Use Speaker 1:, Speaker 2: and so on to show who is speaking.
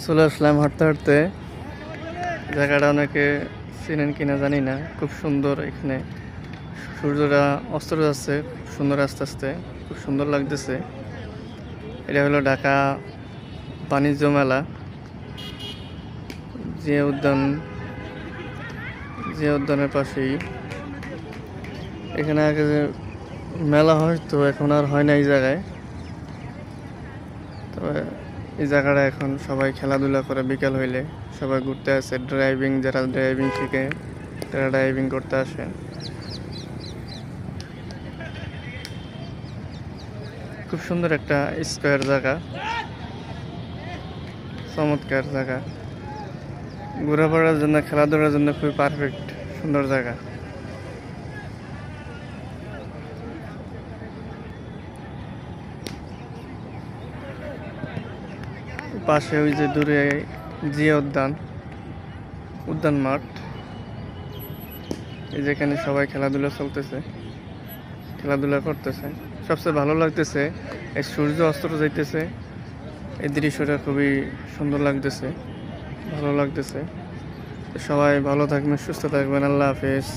Speaker 1: চলে আসলাম হাঁটতে হাঁটতে। জায়গাটা অনেকে চিনেন কিনা জানি না, খুব সুন্দর। এখানে সূর্যটা অস্ত যাচ্ছে খুব সুন্দর, আস্তে আস্তে খুব সুন্দর লাগতেছে। এটা হলো ঢাকা বাণিজ্য মেলা, যে উদ্যান যে উদ্যানের পাশেই। এখানে আগে যে মেলা হয়তো এখন আর হয় না এই জায়গায়। তবে এই জায়গাটা এখন সবাই খেলাধুলা করে, বিকাল হইলে সবাই ঘুরতে আসে। যারা ড্রাইভিং শিখে তারা ড্রাইভিং করতে আসে। খুব সুন্দর একটা স্কোয়ার জায়গা, চমৎকার জায়গা, ঘোরাফেরার জন্য, খেলাধুলার জন্য খুবই পারফেক্ট, সুন্দর জায়গা। পাশে ওই যে দূরে জিয়া উদ্যান মাঠ, এই যেখানে সবাই খেলাধুলা চলতেছে, খেলাধুলা করতেছে। সবচেয়ে ভালো লাগতেছে এই সূর্য অস্ত যাইতেছে, এই দৃশ্যটা খুবই সুন্দর লাগতেছে, ভালো লাগতেছে। সবাই ভালো থাকবেন, সুস্থ থাকবেন। আল্লাহ হাফেজ।